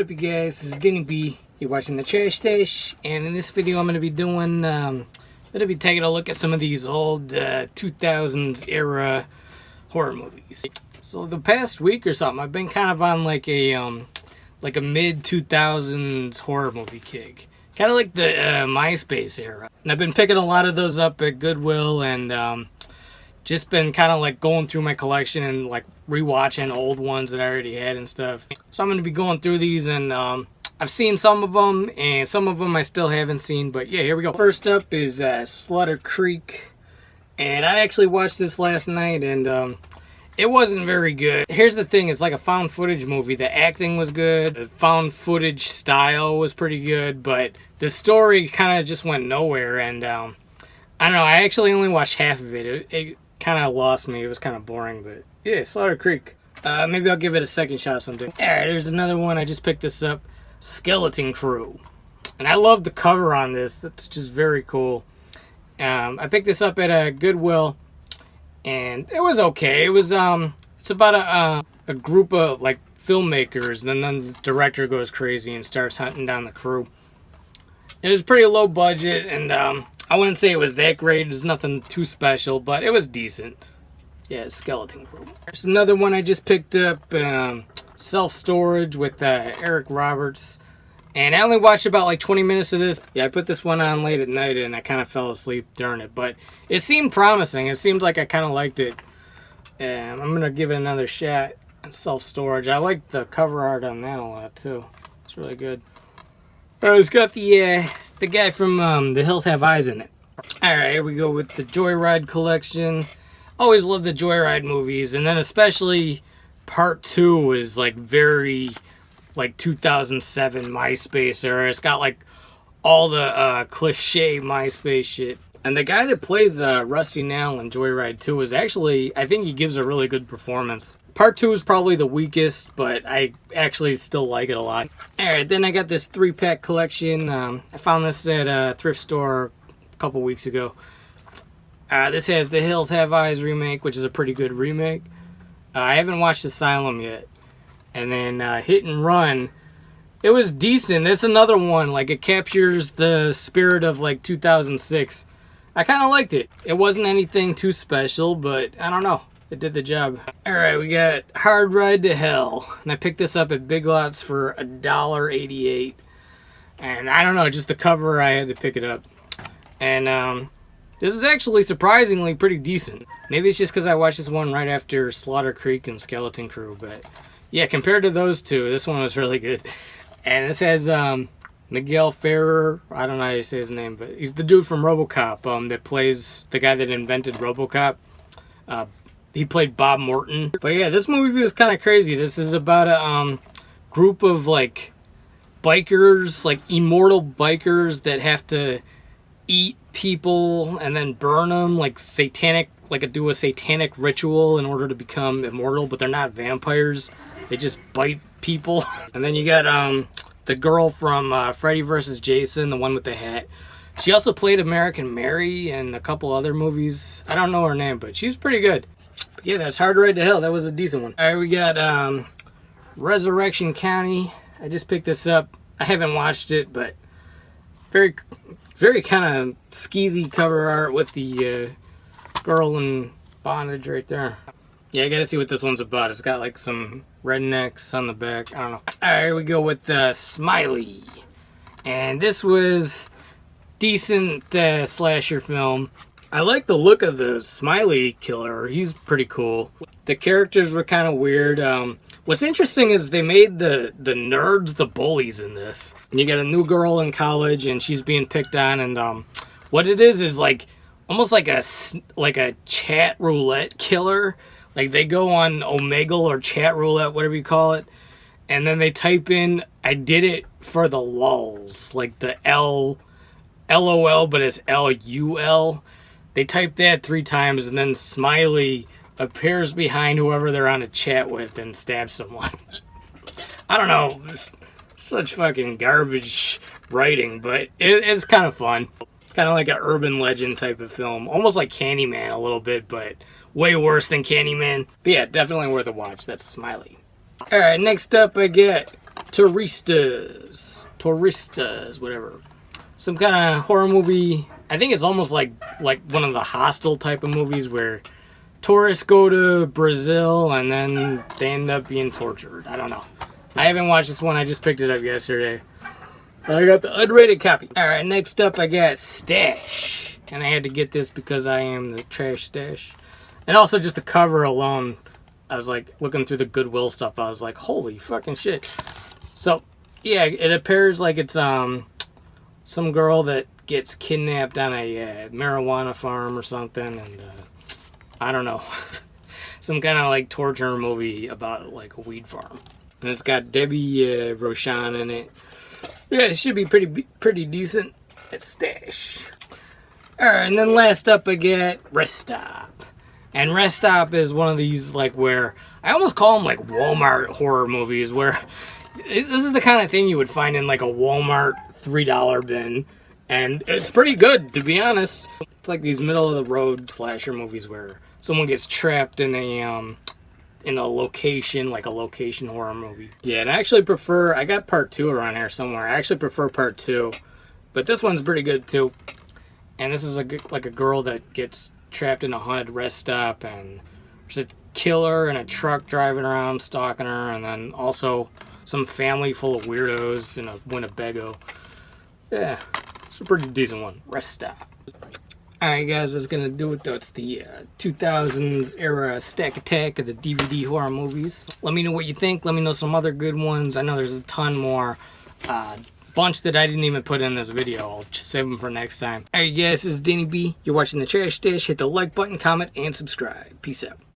What up, you guys? This is Denny B. You're watching the Trash Stash, and in this video I'm going to be doing, taking a look at some of these old 2000s era horror movies. So the past week or something, I've been kind of on like a mid 2000s horror movie kick, kind of like the Myspace era. And I've been picking a lot of those up at Goodwill, and just been kind of like going through my collection and like rewatching old ones that I already had and stuff. So I'm going to be going through these, and I've seen some of them and some of them I still haven't seen, but yeah, here we go. First up is Slaughter Creek, and I actually watched this last night, and it wasn't very good. Here's the thing, it's like a found footage movie. The acting was good, the found footage style was pretty good, but the story kind of just went nowhere, and I don't know, I actually only watched half of it. It kind of lost me. It was kind of boring, but yeah, Slaughter Creek. Maybe I'll give it a second shot sometime. Alright, there's another one. I just picked this up. Skeleton Crew. And I love the cover on this. It's just very cool. I picked this up at a Goodwill, and it was okay. It was it's about a group of like filmmakers, and then the director goes crazy and starts hunting down the crew. It was pretty low budget, and I wouldn't say it was that great. It was nothing too special, but it was decent. Yeah, Skeleton Crew. There's another one I just picked up, Self-Storage with Eric Roberts. And I only watched about like 20 minutes of this. Yeah, I put this one on late at night, and I kind of fell asleep during it. But it seemed promising. It seemed like I kind of liked it. I'm going to give it another shot. Self-Storage. I like the cover art on that a lot, too. It's really good. It's got the guy from The Hills Have Eyes in it. Alright, here we go with the Joyride collection. Always love the Joyride movies, and then especially part 2 is like very like 2007 Myspace era. It's got like all the cliche Myspace shit. And the guy that plays Rusty Nail in Joyride 2 is actually, I think he gives a really good performance. Part 2 is probably the weakest, but I actually still like it a lot. Alright, then I got this 3-pack collection. I found this at a thrift store a couple weeks ago. This has The Hills Have Eyes remake, which is a pretty good remake. I haven't watched Asylum yet. And then Hit and Run. It was decent. It's another one. Like, it captures the spirit of like 2006. I kind of liked it. It wasn't anything too special, but I don't know. It did the job. Alright, we got Hard Ride to Hell. And I picked this up at Big Lots for $1.88. And I don't know, just the cover, I had to pick it up. And this is actually surprisingly pretty decent. Maybe it's just because I watched this one right after Slaughter Creek and Skeleton Crew. But yeah, compared to those two, this one was really good. And this has Miguel Ferrer, I don't know how you say his name, but he's the dude from RoboCop that plays the guy that invented RoboCop. He played Bob Morton. But yeah, this movie was kind of crazy. This is about a group of like bikers, like immortal bikers that have to eat people and then burn them, like satanic, like do a satanic ritual in order to become immortal, but they're not vampires. They just bite people. And then you got the girl from Freddy vs. Jason, the one with the hat. She also played American Mary and a couple other movies. I don't know her name, but she's pretty good. But yeah, that's Hard Ride to Hell. That was a decent one. Alright, we got Resurrection County. I just picked this up. I haven't watched it, but very kind of skeezy cover art with the girl in bondage right there. Yeah, I gotta see what this one's about. It's got like some rednecks on the back. I don't know. Alright, here we go with Smiley. And this was decent slasher film. I like the look of the Smiley killer. He's pretty cool. The characters were kind of weird. What's interesting is they made the nerds the bullies in this. And you got a new girl in college, and she's being picked on, and what it is like almost like a chat roulette killer. Like they go on Omegle or chat roulette, whatever you call it, and then they type in "I did it for the lulz," like the LOL, but it's LUL. They type that 3 times, and then Smiley appears behind whoever they're on a chat with and stabs someone. I don't know. It's such fucking garbage writing, but it's kind of fun. Kind of like an urban legend type of film. Almost like Candyman a little bit, but way worse than Candyman. But yeah, definitely worth a watch. That's Smiley. Alright, next up I get Touristas, whatever. Some kind of horror movie. I think it's almost like one of the Hostel type of movies where tourists go to Brazil and then they end up being tortured. I don't know. I haven't watched this one. I just picked it up yesterday. I got the unrated copy. Alright, next up I got Stash. And I had to get this because I am the trash stash. And also just the cover alone. I was like looking through the Goodwill stuff. I was like, holy fucking shit. So, yeah, it appears like it's some girl that gets kidnapped on a marijuana farm or something. And I don't know. Some kind of like torture movie about like a weed farm. And it's got Debbie Rochon in it. Yeah, it should be pretty decent. It's Stash. Alright, and then last up I get Rest Stop. And Rest Stop is one of these like where I almost call them like Walmart horror movies where this is the kind of thing you would find in like a Walmart $3 bin. And it's pretty good, to be honest. It's like these middle of the road slasher movies where someone gets trapped in a location, like a location horror movie. Yeah, and I actually prefer, I got part 2 around here somewhere. I actually prefer part 2, but this one's pretty good too. And this is like a girl that gets trapped in a haunted rest stop, and there's a killer in a truck driving around stalking her, and then also some family full of weirdos in a Winnebago. Yeah, it's a pretty decent one. Rest Stop. Alright guys, that's gonna do it though. It's the 2000s era stack attack of the DVD horror movies. Let me know what you think. Let me know some other good ones. I know there's a ton more. Bunch that I didn't even put in this video. I'll just save them for next time. Alright guys, this is Danny B. You're watching The Trash Dish. Hit the like button, comment, and subscribe. Peace out.